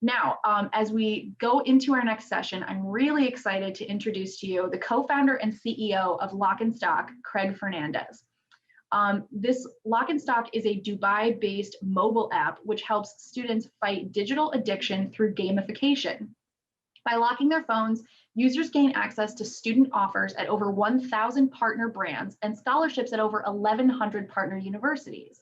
Now, as we go into our next session, I'm really excited to introduce to you the co-founder and CEO of Lock&Stock, Craig Fernandes. This Lock&Stock is a Dubai-based mobile app which helps students fight digital addiction through gamification. By locking their phones, users gain access to student offers at over 1,000 partner brands and scholarships at over 1,100 partner universities.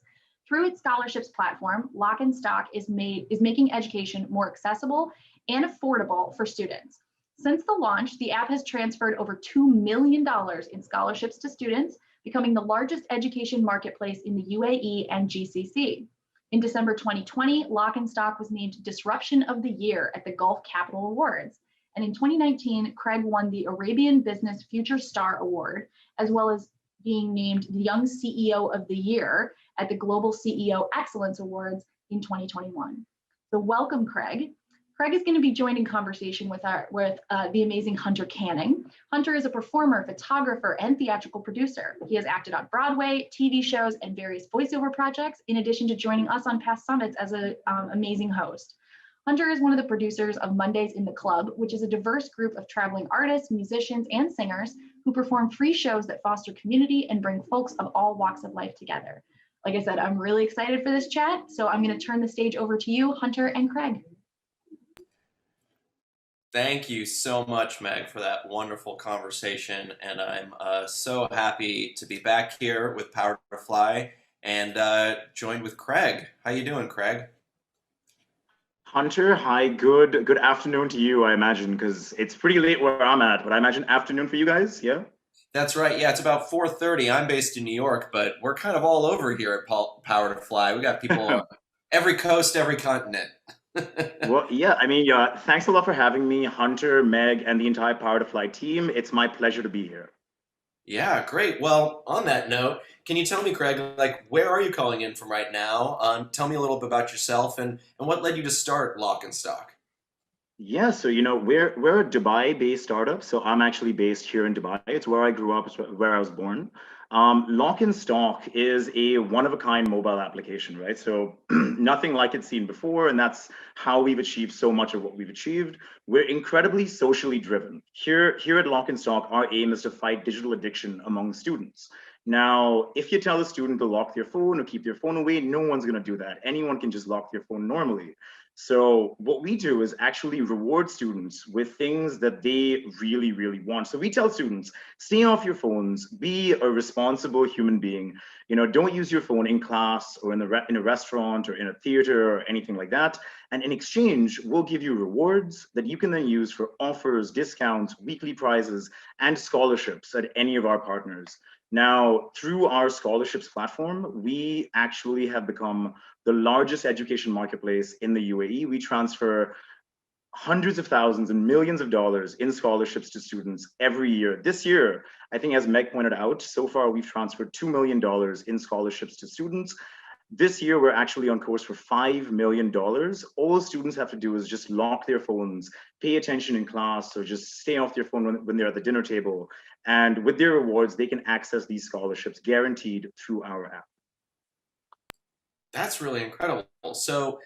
Through its scholarships platform, Lock&Stock is making education more accessible and affordable for students. Since the launch, the app has transferred over $2 million in scholarships to students, becoming the largest education marketplace in the UAE and GCC. In December 2020, Lock&Stock was named Disruption of the Year at the Gulf Capital Awards. And in 2019, Craig won the Arabian Business Future Star Award, as well as being named the Young CEO of the Year at the Global CEO Excellence Awards in 2021. So welcome, Craig. Craig is going to be joined in conversation with the amazing Hunter Canning. Hunter is a performer, photographer, and theatrical producer. He has acted on Broadway, TV shows, and various voiceover projects, in addition to joining us on past summits as an amazing host. Hunter is one of the producers of Mondays in the Club, which is a diverse group of traveling artists, musicians, and singers who perform free shows that foster community and bring folks of all walks of life together. Like I said, I'm really excited for this chat, so I'm going to turn the stage over to you, Hunter and Craig. Thank you so much, Meg, for that wonderful conversation, and I'm so happy to be back here with Power to Fly and joined with Craig. How you doing, Craig? Hunter, hi, good afternoon to you, I imagine, because it's pretty late where I'm at, but I imagine afternoon for you guys, yeah? That's right, yeah, it's about 4:30. I'm based in New York, but we're kind of all over here at Power to Fly. We got people on every coast, every continent. Well, yeah, I mean, thanks a lot for having me, Hunter, Meg, and the entire Power to Fly team. It's my pleasure to be here. Yeah, great. Well, on that note, can you tell me, Craig, like, where are you calling in from right now? Tell me a little bit about yourself and what led you to start Lock&Stock. Yeah, so we're a Dubai-based startup. So I'm actually based here in Dubai. It's where I grew up, it's where I was born. Lock&Stock is a one-of-a-kind mobile application, right? So nothing like it's seen before, and that's how we've achieved so much of what we've achieved. We're incredibly socially driven. Here at Lock&Stock, our aim is to fight digital addiction among students. Now, if you tell a student to lock their phone or keep their phone away, no one's going to do that. Anyone can just lock their phone normally. So what we do is actually reward students with things that they really, really want. So we tell students, stay off your phones, be a responsible human being. Don't use your phone in class or in a restaurant or in a theater or anything like that. And in exchange, we'll give you rewards that you can then use for offers, discounts, weekly prizes, and scholarships at any of our partners. Now, through our scholarships platform, we actually have become the largest education marketplace in the UAE. We transfer hundreds of thousands and millions of dollars in scholarships to students every year. This year, I think as Meg pointed out, so far we've transferred $2 million in scholarships to students. This year, we're actually on course for $5 million. All students have to do is just lock their phones, pay attention in class, or just stay off their phone when they're at the dinner table. And with their rewards, they can access these scholarships guaranteed through our app. That's really incredible. So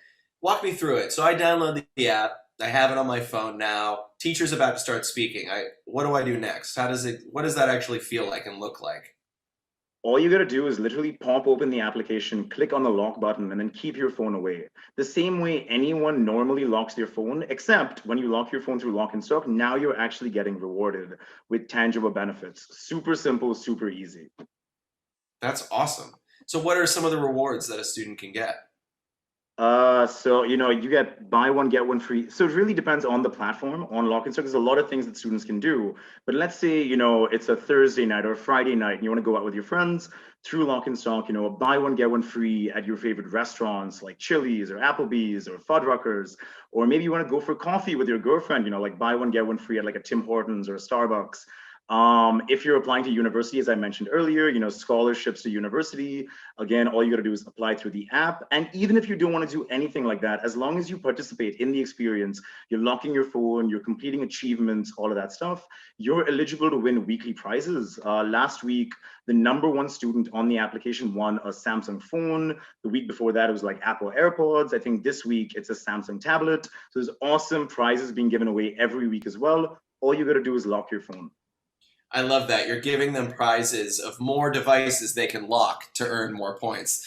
walk me through it. So I download the app. I have it on my phone now. Teacher's about to start speaking. What do I do next? What does that actually feel like and look like? All you gotta do is literally pop open the application, click on the lock button, and then keep your phone away. The same way anyone normally locks their phone, except when you lock your phone through Lock&Stock, now you're actually getting rewarded with tangible benefits. Super simple, super easy. That's awesome. So what are some of the rewards that a student can get? So you get buy one, get one free. So it really depends on the platform. On Lock&Stock, there's a lot of things that students can do. But let's say, it's a Thursday night or a Friday night and you want to go out with your friends through Lock&Stock, buy one, get one free at your favorite restaurants like Chili's or Applebee's or Fuddruckers. Or maybe you want to go for coffee with your girlfriend, like buy one, get one free at like a Tim Hortons or a Starbucks. If you're applying to university, as I mentioned earlier, scholarships to university, again, all you got to do is apply through the app. And even if you don't want to do anything like that, as long as you participate in the experience, you're locking your phone, you're completing achievements, all of that stuff, you're eligible to win weekly prizes. Last week, the #1 student on the application won a Samsung phone. The week before that, it was like Apple AirPods. I think this week it's a Samsung tablet. So there's awesome prizes being given away every week as well. All you got to do is lock your phone. I love that. You're giving them prizes of more devices they can lock to earn more points.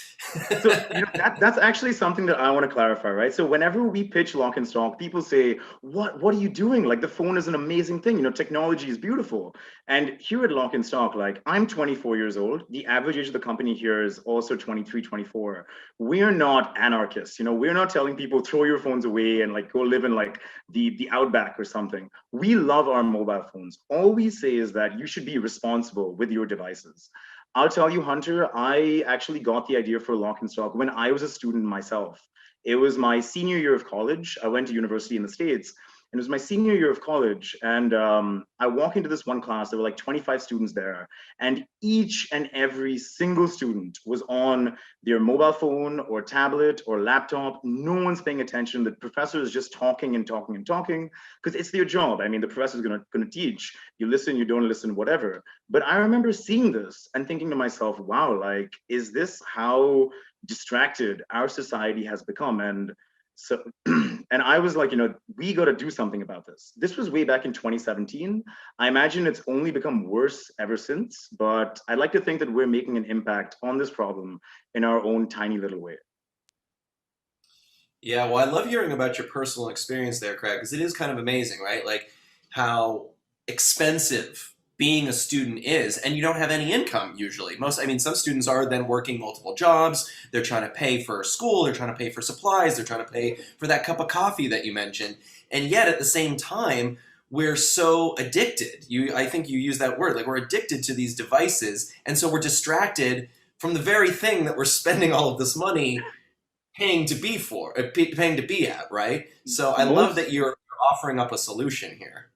So that's actually something that I want to clarify, right? So whenever we pitch Lock and Stock, people say, what are you doing? Like, the phone is an amazing thing. Technology is beautiful. And here at Lock and Stock, like, I'm 24 years old. The average age of the company here is also 23, 24. We're not anarchists. We're not telling people throw your phones away and like go live in like the outback or something. We love our mobile phones. All we say is that you should be responsible with your devices. I'll tell you, Hunter, I actually got the idea for Lock and Stock when I was a student myself. It was my senior year of college. I went to university in the States, and it was my senior year of college. And I walk into this one class, there were like 25 students there, and each and every single student was on their mobile phone or tablet or laptop. No one's paying attention. The professor is just talking and talking and talking because it's their job. I mean, the professor is going to teach. You listen, you don't listen, whatever. But I remember seeing this and thinking to myself, wow, like, is this how distracted our society has become? And so, and I was like, we got to do something about this. This was way back in 2017. I imagine it's only become worse ever since, but I'd like to think that we're making an impact on this problem in our own tiny little way. Yeah, well, I love hearing about your personal experience there, Craig, because it is kind of amazing, right? Like how expensive being a student is, and you don't have any income usually. Some students are then working multiple jobs. They're trying to pay for school. They're trying to pay for supplies. They're trying to pay for that cup of coffee that you mentioned. And yet at the same time, we're so addicted. I think you use that word, like we're addicted to these devices. And so we're distracted from the very thing that we're spending all of this money paying to be at, right? So I love that you're offering up a solution here.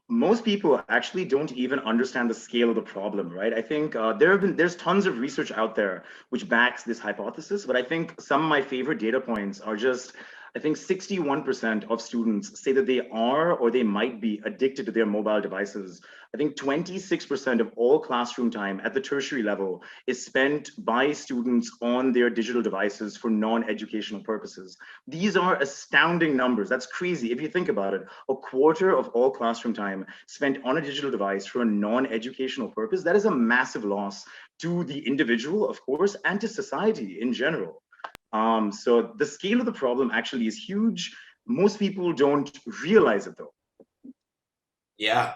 Most people actually don't even understand the scale of the problem, right? I think there's tons of research out there which backs this hypothesis, but I think some of my favorite data points are just, I think 61% of students say that they are or they might be addicted to their mobile devices. I think 26% of all classroom time at the tertiary level is spent by students on their digital devices for non-educational purposes. These are astounding numbers. That's crazy. If you think about it, a quarter of all classroom time spent on a digital device for a non-educational purpose, that is a massive loss to the individual, of course, and to society in general. So the scale of the problem actually is huge. Most people don't realize it though. Yeah.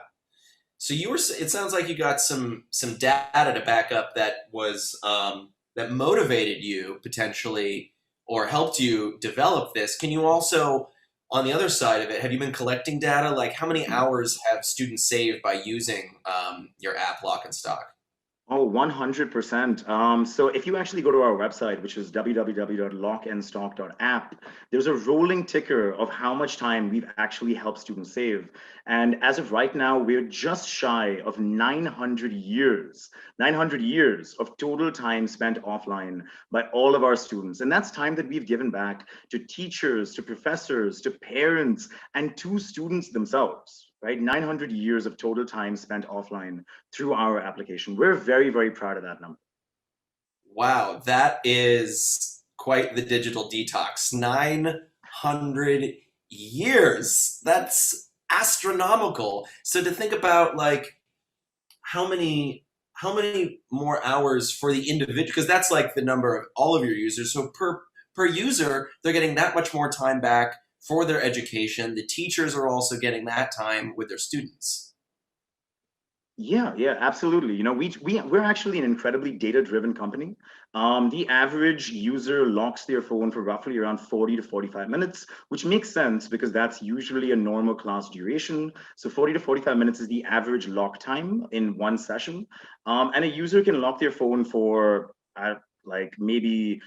So it sounds like you got some data to back up that was that motivated you potentially or helped you develop this. Can you also, on the other side of it, have you been collecting data? Like how many hours have students saved by using your app Lock and Stock? Oh, 100%. So if you actually go to our website, which is www.lockandstock.app, there's a rolling ticker of how much time we've actually helped students save. And as of right now, we're just shy of 900 years of total time spent offline by all of our students. And that's time that we've given back to teachers, to professors, to parents, and to students themselves. Right, 900 years of total time spent offline through our application. We're very, very proud of that number. Wow, that is quite the digital detox. 900 years. That's astronomical. So to think about like how many more hours for the individual, because that's like the number of all of your users. So per user, they're getting that much more time back for their education. The teachers are also getting that time with their students. Yeah, absolutely. We're actually an incredibly data-driven company. The average user locks their phone for roughly around 40 to 45 minutes, which makes sense because that's usually a normal class duration. So 40 to 45 minutes is the average lock time in one session. And a user can lock their phone for like maybe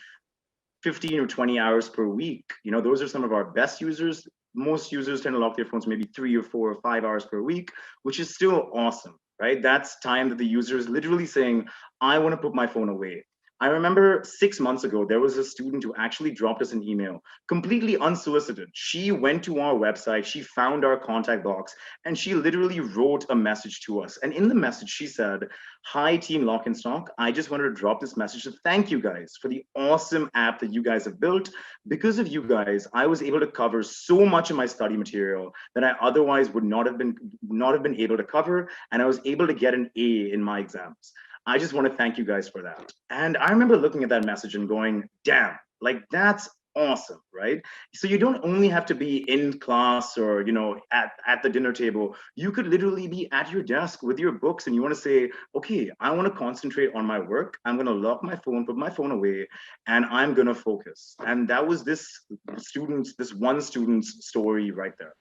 15 or 20 hours per week. Those are some of our best users. Most users tend to lock their phones maybe 3 or 4 or 5 hours per week, which is still awesome, right? That's time that the user is literally saying, I want to put my phone away. I remember 6 months ago, there was a student who actually dropped us an email, completely unsolicited. She went to our website, she found our contact box, and she literally wrote a message to us. And in the message, she said, hi, Team Lock and Stock. I just wanted to drop this message to thank you guys for the awesome app that you guys have built. Because of you guys, I was able to cover so much of my study material that I otherwise would not have been able to cover, and I was able to get an A in my exams. I just want to thank you guys for that. And I remember looking at that message and going, damn, like that's awesome, right? So you don't only have to be in class or, at the dinner table. You could literally be at your desk with your books and you want to say, okay, I want to concentrate on my work. I'm going to lock my phone, put my phone away, and I'm going to focus. And that was this one student's story right there.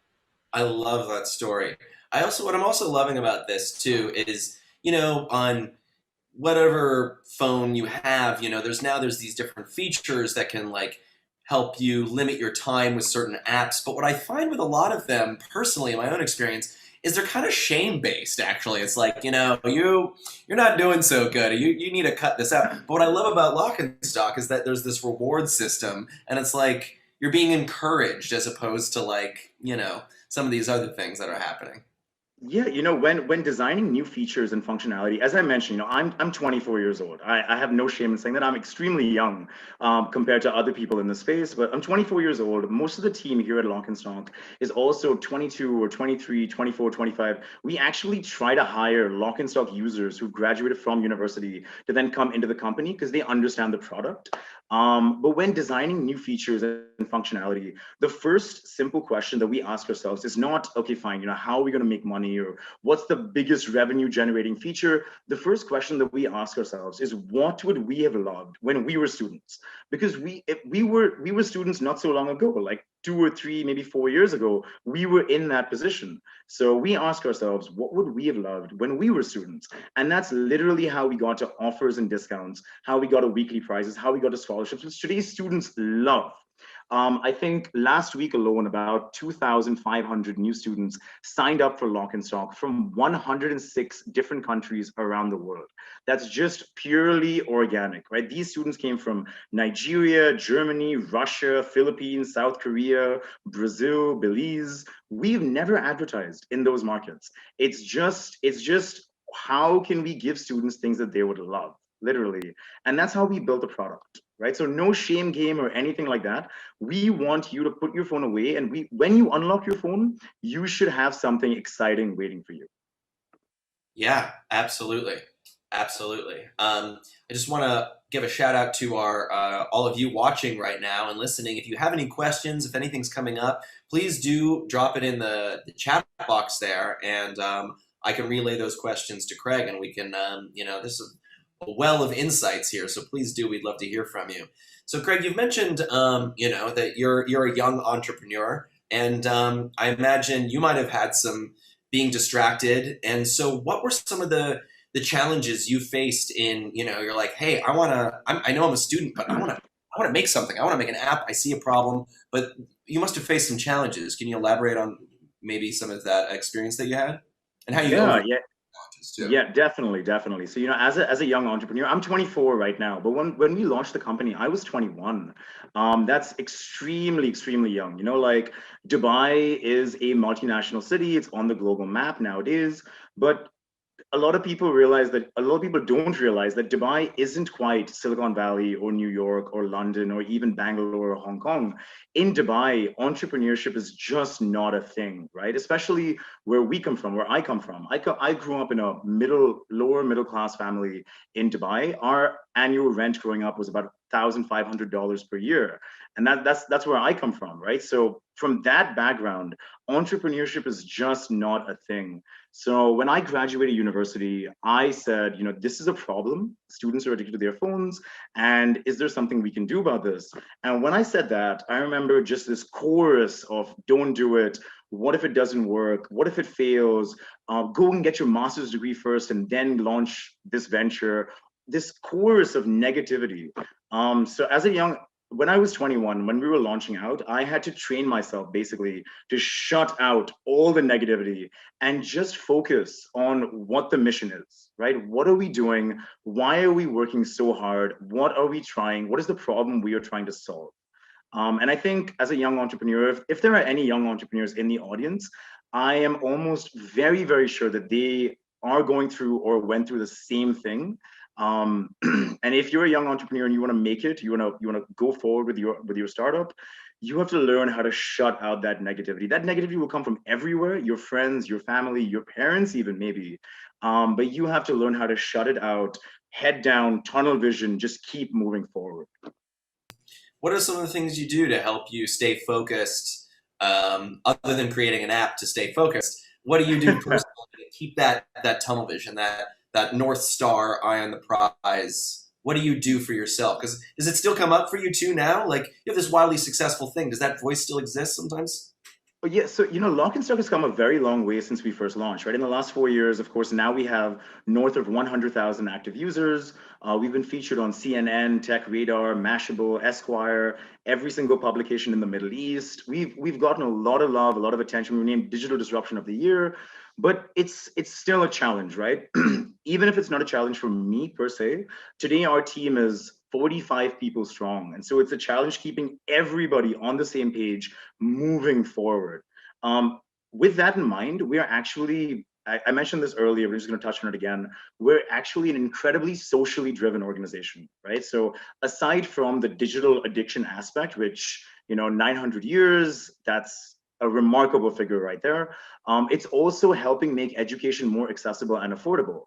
I love that story. What I'm also loving about this too is, on whatever phone you have, there's these different features that can like help you limit your time with certain apps. But what I find with a lot of them, personally, in my own experience, is they're kind of shame-based, actually. It's like, you're not doing so good. You need to cut this out. But what I love about Lock and Stock is that there's this reward system, and it's like you're being encouraged as opposed to like, some of these other things that are happening. Yeah, when designing new features and functionality, as I mentioned, I'm 24 years old. I have no shame in saying that I'm extremely young compared to other people in the space, but I'm 24 years old. Most of the team here at Lock and Stock is also 22 or 23, 24, 25. We actually try to hire Lock and Stock users who graduated from university to then come into the company because they understand the product. But when designing new features and functionality, the first simple question that we ask ourselves is not, okay, fine, how are we going to make money or what's the biggest revenue generating feature? The first question that we ask ourselves is, what would we have loved when we were students? Because we were students not so long ago, like 2 or 3, maybe 4 years ago, we were in that position. So we ask ourselves, what would we have loved when we were students? And that's literally how we got to offers and discounts, how we got to weekly prizes, how we got to scholarships, which today's students love. I think last week alone, about 2,500 new students signed up for Lock and Stock from 106 different countries around the world. That's just purely organic, right? These students came from Nigeria, Germany, Russia, Philippines, South Korea, Brazil, Belize. We've never advertised in those markets. It's just how can we give students things that they would love, literally. And that's how we built the product. Right? So no shame game or anything like that. We want you to put your phone away, and when you unlock your phone, you should have something exciting waiting for you. Yeah, absolutely. Absolutely. I just want to give a shout out to our all of you watching right now and listening. If you have any questions, if anything's coming up, please do drop it in the chat box there, and I can relay those questions to Craig, and we can, this is a well of insights here, so please do. We'd love to hear from you. So, Craig, you've mentioned, that you're a young entrepreneur, and I imagine you might have had some being distracted. And so, what were some of the challenges you faced in, you're like, hey, I know I'm a student, but I want to make something. I want to make an app. I see a problem, but you must have faced some challenges. Can you elaborate on maybe some of that experience that you had and how you overcame challenges too? Yeah, definitely. So, as a young entrepreneur, I'm 24 right now, but when we launched the company, I was 21. That's extremely young. Like Dubai is a multinational city. It's on the global map nowadays, but a lot of people don't realize that Dubai isn't quite Silicon Valley or New York or London or even Bangalore or Hong Kong. In Dubai, entrepreneurship is just not a thing, right? Especially where I come from. I grew up in a lower middle class family in Dubai. Our annual rent growing up was about $1,500 per year. And that's where I come from, right? So from that background, entrepreneurship is just not a thing. So when I graduated university, I said, this is a problem. Students are addicted to their phones. And is there something we can do about this? And when I said that, I remember just this chorus of don't do it. What if it doesn't work? What if it fails? Go and get your master's degree first and then launch this venture. This chorus of negativity. So as a young when I was 21, when we were launching out, I had to train myself basically to shut out all the negativity and just focus on what the mission is, right? What are we doing? Why are we working so hard? What are we trying? What is the problem we are trying to solve? And I think as a young entrepreneur, if there are any young entrepreneurs in the audience, I am almost very, very sure that they are going through or went through the same thing. And if you're a young entrepreneur and you want to make it, you want to go forward with your startup, you have to learn how to shut out that negativity. That negativity will come from everywhere, your friends, your family, your parents, even maybe. But you have to learn how to shut it out, head down, tunnel vision, just keep moving forward. What are some of the things you do to help you stay focused, other than creating an app to stay focused? What do you do personally to keep that tunnel vision, that North Star, eye on the prize? What do you do for yourself? Because does it still come up for you too now? Like, you have this wildly successful thing. Does that voice still exist sometimes? But yeah, so Lock&Stock has come a very long way since we first launched, right? In the last 4 years, of course, now we have north of 100,000 active users. We've been featured on CNN, Tech Radar, Mashable, Esquire, every single publication in the Middle East. We've gotten a lot of love, a lot of attention. We were named Digital Disruption of the Year, but it's still a challenge, right? Even if it's not a challenge for me per se, today our team is 45 people strong. And so it's a challenge keeping everybody on the same page, moving forward. With that in mind, we are actually, I mentioned this earlier, we're just going to touch on it again. We're actually an incredibly socially driven organization, right? So aside from the digital addiction aspect, which, 900 years, that's a remarkable figure right there. It's also helping make education more accessible and affordable.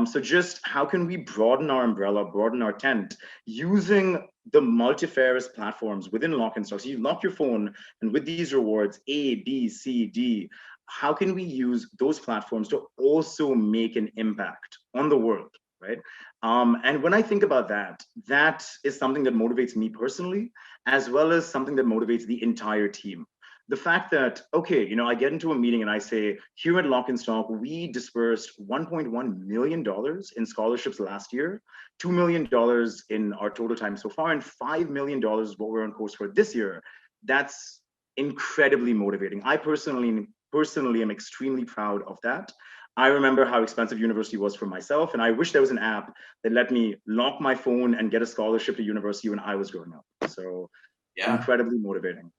So just how can we broaden our umbrella, broaden our tent, using the multifarious platforms within Lock&Stock? So you lock your phone, and with these rewards, A, B, C, D, how can we use those platforms to also make an impact on the world, right? And when I think about that, that is something that motivates me personally, as well as something that motivates the entire team. The fact that, okay, I get into a meeting and I say, here at Lock&Stock, we dispersed $1.1 million in scholarships last year, $2 million in our total time so far, and $5 million is what we're on course for this year. That's incredibly motivating. I personally am extremely proud of that. I remember how expensive university was for myself, and I wish there was an app that let me lock my phone and get a scholarship to university when I was growing up. So Yeah. Incredibly motivating.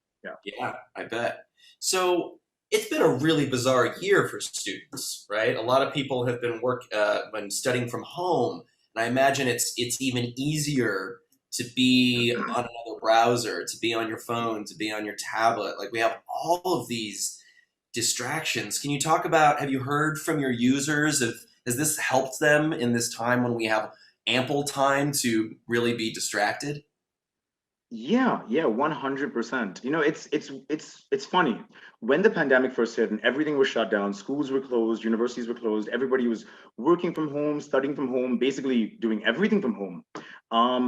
Yeah, I bet. So it's been a really bizarre year for students, right? A lot of people have been studying from home, and I imagine it's even easier to be on another browser, to be on your phone, to be on your tablet. Like, we have all of these distractions. Can you talk about, have you heard from your users? Has this helped them in this time when we have ample time to really be distracted? Yeah, 100%. It's funny. When the pandemic first hit and everything was shut down, schools were closed, universities were closed, everybody was working from home, studying from home, basically doing everything from home.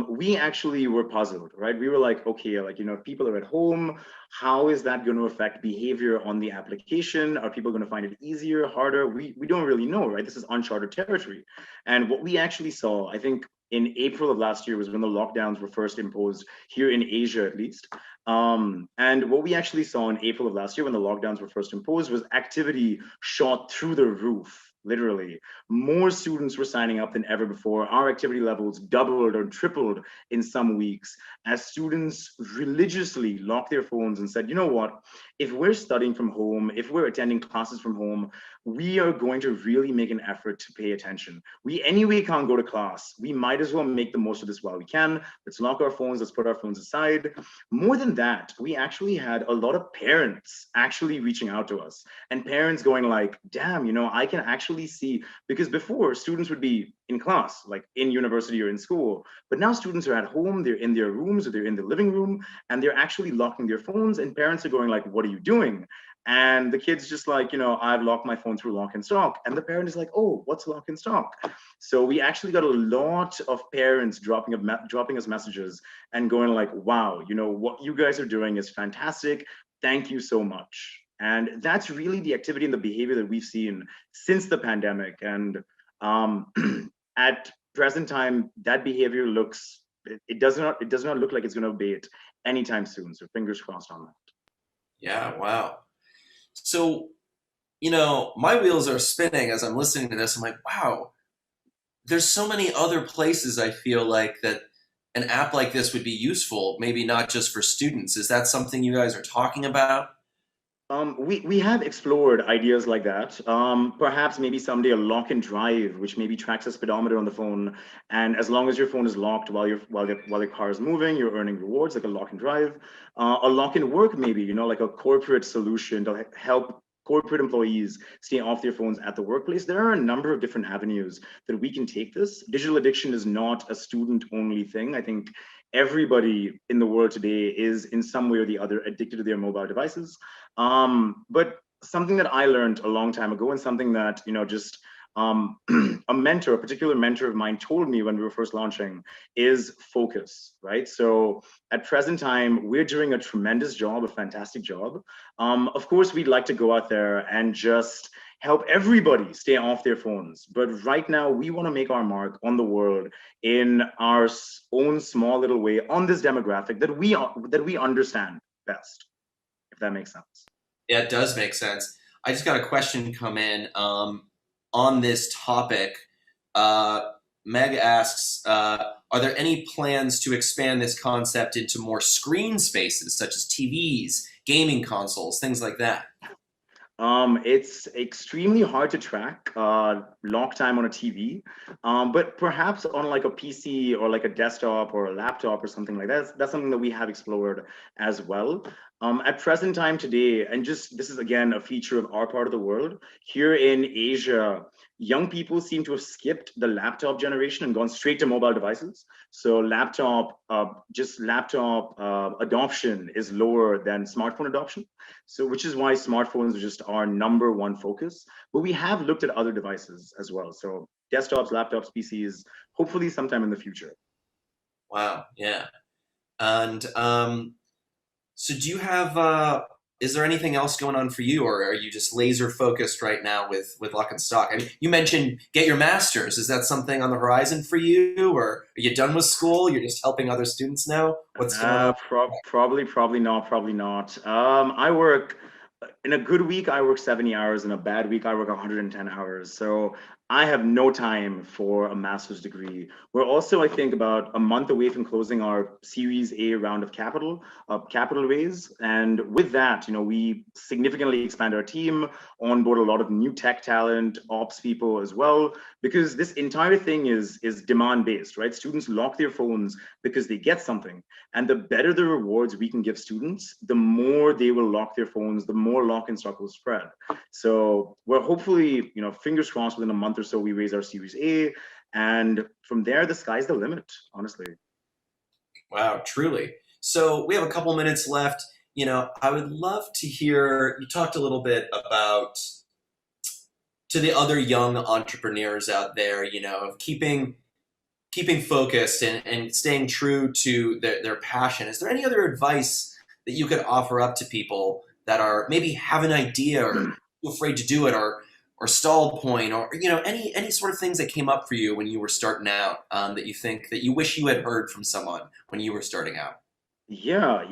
We actually were puzzled, right? We were like, okay, if people are at home, how is that going to affect behavior on the application? Are people going to find it easier, harder? We don't really know, right? This is uncharted territory. And what we actually saw, I think, in April of last year was when the lockdowns were first imposed here in Asia, at least. And what we actually saw in April of last year when the lockdowns were first imposed was activity shot through the roof. Literally, more students were signing up than ever before. Our activity levels doubled or tripled in some weeks as students religiously locked their phones and said, you know what, if we're studying from home, if we're attending classes from home, we are going to really make an effort to pay attention. We anyway can't go to class. We might as well make the most of this while we can. Let's lock our phones, let's put our phones aside. More than that, we actually had a lot of parents actually reaching out to us, and parents going like, damn, I can actually see, because before students would be in class, like in university or in school, but now students are at home, they're in their rooms or they're in the living room, and they're actually locking their phones, and parents are going like, what are you doing? And the kid's just like, I've locked my phone through Lock&Stock. And the parent is like, oh, what's Lock&Stock? So we actually got a lot of parents dropping us messages and going like, wow, what you guys are doing is fantastic. Thank you so much. And that's really the activity and the behavior that we've seen since the pandemic. And at present time, that behavior it does not look like it's going to abate anytime soon. So fingers crossed on that. Yeah, wow. So, my wheels are spinning as I'm listening to this. I'm like, wow, there's so many other places I feel like that an app like this would be useful, maybe not just for students. Is that something you guys are talking about? We have explored ideas like that. Perhaps maybe someday a lock and drive, which maybe tracks a speedometer on the phone, and as long as your phone is locked while your car is moving, you're earning rewards like a lock and drive. A lock and work, maybe like a corporate solution to help corporate employees stay off their phones at the workplace. There are a number of different avenues that we can take this. Digital addiction is not a student-only thing. I think everybody in the world today is in some way or the other addicted to their mobile devices. But something that I learned a long time ago, and something that, just a particular mentor of mine told me when we were first launching, is focus, right? So at present time, we're doing a tremendous job, a fantastic job. Of course, we'd like to go out there and just help everybody stay off their phones. But right now, we want to make our mark on the world in our own small little way on this demographic that we understand best, if that makes sense. Yeah, it does make sense. I just got a question come in on this topic. Meg asks, are there any plans to expand this concept into more screen spaces, such as TVs, gaming consoles, things like that? It's extremely hard to track lock time on a TV, but perhaps on like a PC or like a desktop or a laptop or something like that. That's something that we have explored as well. At present time today, and just this is again a feature of our part of the world, here in Asia, young people seem to have skipped the laptop generation and gone straight to mobile devices. So laptop adoption is lower than smartphone adoption. So which is why smartphones are just our number one focus. But we have looked at other devices as well. So desktops, laptops, PCs, hopefully sometime in the future. Wow, yeah. And so do you have, is there anything else going on for you, or are you just laser focused right now with Lock&Stock? I mean, you mentioned get your master's. Is that something on the horizon for you, or are you done with school? You're just helping other students now? What's going on? Probably not. I work in a good week, I work 70 hours. In a bad week, I work 110 hours. So I have no time for a master's degree. We're also, I think, about a month away from closing our Series A round of capital raise. And with that, we significantly expand our team, onboard a lot of new tech talent, ops people as well, because this entire thing is demand based, right? Students lock their phones because they get something. And the better the rewards we can give students, the more they will lock their phones, the more Lock&Stock will spread. So we're hopefully, fingers crossed, within a month or so, we raise our Series A. And from there, the sky's the limit, honestly. Wow, truly. So we have a couple minutes left. I would love to hear, you talked a little bit about, to the other young entrepreneurs out there, of keeping focused and staying true to their passion. Is there any other advice that you could offer up to people that are maybe have an idea or too afraid to do it, or stalled point, or any sort of things that came up for you when you were starting out, that you think that you wish you had heard from someone when you were starting out? Yeah.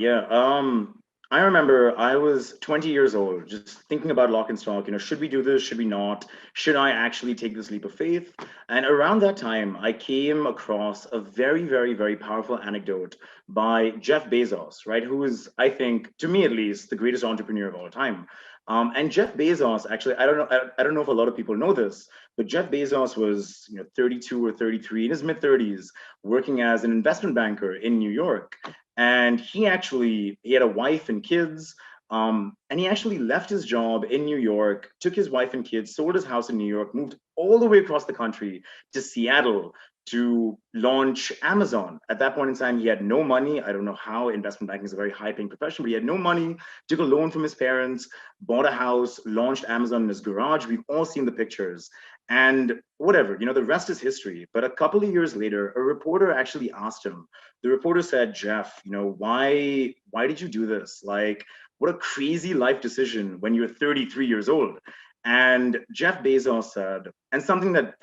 I remember I was 20 years old, just thinking about Lock&Stock, should we do this? Should we not? Should I actually take this leap of faith? And around that time, I came across a very, very, very powerful anecdote by Jeff Bezos, right? Who is, I think, to me at least, the greatest entrepreneur of all time. And Jeff Bezos, actually, I don't know if a lot of people know this, but Jeff Bezos was 32 or 33 in his mid 30s, working as an investment banker in New York. And he had a wife and kids, and he actually left his job in New York, took his wife and kids, sold his house in New York, moved all the way across the country to Seattle to launch Amazon. At that point in time, he had no money. I don't know how. Investment banking is a very high-paying profession, but he had no money, took a loan from his parents, bought a house, launched Amazon in his garage. We've all seen the pictures. And whatever, the rest is history. But a couple of years later, a reporter actually asked him. The reporter said, Jeff, why did you do this? Like, what a crazy life decision when you're 33 years old. And Jeff Bezos said, and something that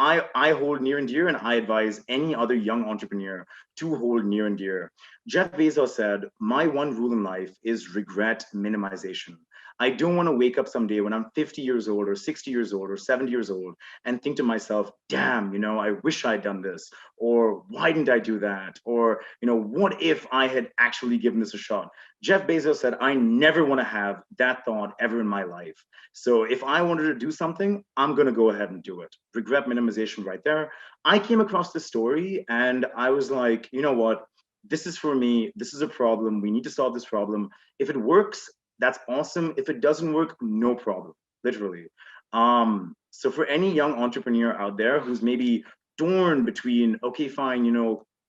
I hold near and dear, and I advise any other young entrepreneur to hold near and dear. Jeff Bezos said, "My one rule in life is regret minimization." I don't want to wake up someday when I'm 50 years old or 60 years old or 70 years old and think to myself, damn, I wish I'd done this, or why didn't I do that? Or, what if I had actually given this a shot? Jeff Bezos said, I never want to have that thought ever in my life. So if I wanted to do something, I'm going to go ahead and do it. Regret minimization right there. I came across this story and I was like, you know what? This is for me. This is a problem. We need to solve this problem. If it works, that's awesome. If it doesn't work, no problem, literally. So for any young entrepreneur out there who's maybe torn between, okay, fine,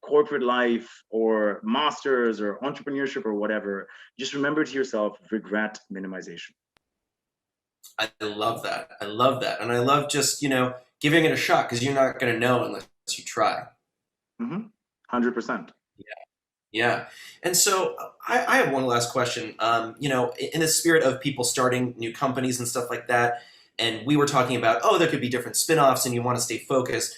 corporate life or masters or entrepreneurship or whatever, just remember to yourself, regret minimization. I love that. I love that. And I love just, giving it a shot, because you're not going to know unless you try. 100%. Yeah. And so I have one last question. In the spirit of people starting new companies and stuff like that, and we were talking about, there could be different spin-offs and you want to stay focused.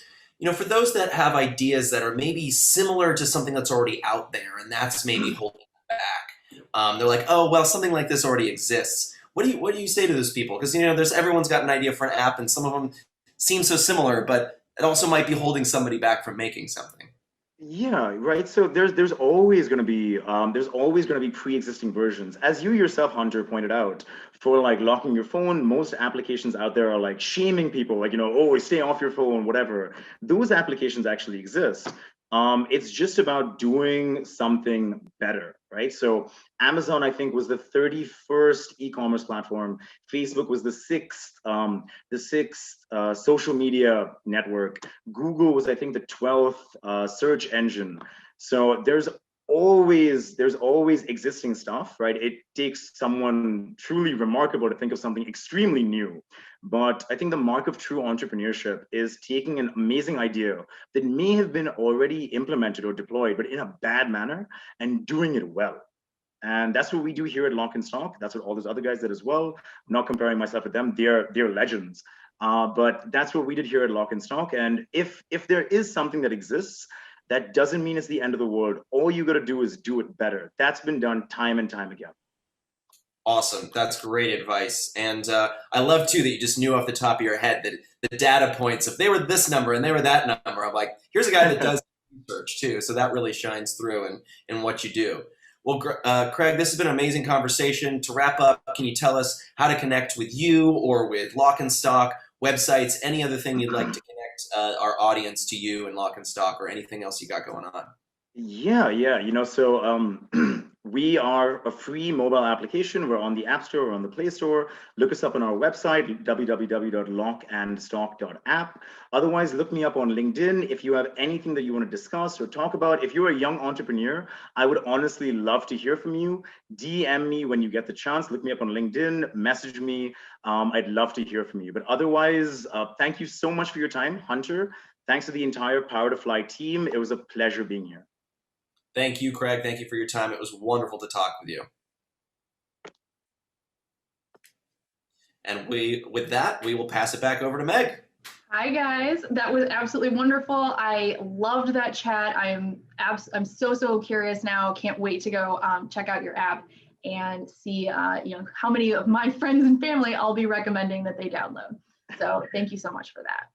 For those that have ideas that are maybe similar to something that's already out there, and that's maybe holding them back. They're like, oh, well, something like this already exists. What do you say to those people? Because, everyone's got an idea for an app and some of them seem so similar, but it also might be holding somebody back from making something. Yeah, right. So there's always going to be pre-existing versions. As you yourself, Hunter, pointed out, for like locking your phone, most applications out there are like shaming people, like, oh, stay off your phone, whatever. Those applications actually exist. It's just about doing something better, right? So Amazon, I think, was the 31st e-commerce platform. Facebook was the sixth social media network. Google was, I think, the 12th search engine. So there's always existing stuff, right? It takes someone truly remarkable to think of something extremely new. But I think the mark of true entrepreneurship is taking an amazing idea that may have been already implemented or deployed, but in a bad manner, and doing it well. And that's what we do here at Lock&Stock. That's what all those other guys did as well. I'm not comparing myself with them. They're legends. But that's what we did here at Lock&Stock. And if there is something that exists, that doesn't mean it's the end of the world. All you got to do is do it better. That's been done time and time again. Awesome. That's great advice. And I love, too, that you just knew off the top of your head that the data points, if they were this number and they were that number, I'm like, here's a guy that does research, too. So that really shines through in what you do. Well, Craig, this has been an amazing conversation. To wrap up, can you tell us how to connect with you or with Lock&Stock, websites, any other thing you'd like to connect our audience to you and Lock&Stock, or anything else you got going on? Yeah. So we are a free mobile application. We're on the App Store, we're on the Play Store. Look us up on our website, www.lockandstock.app. Otherwise, look me up on LinkedIn. If you have anything that you want to discuss or talk about, if you're a young entrepreneur, I would honestly love to hear from you. DM me when you get the chance. Look me up on LinkedIn, message me. I'd love to hear from you. But otherwise, thank you so much for your time, Hunter. Thanks to the entire Power to Fly team. It was a pleasure being here. Thank you, Craig. Thank you for your time. It was wonderful to talk with you. And with that, we will pass it back over to Meg. Hi, guys. That was absolutely wonderful. I loved that chat. I'm so curious now. Can't wait to go check out your app and see how many of my friends and family I'll be recommending that they download. So thank you so much for that.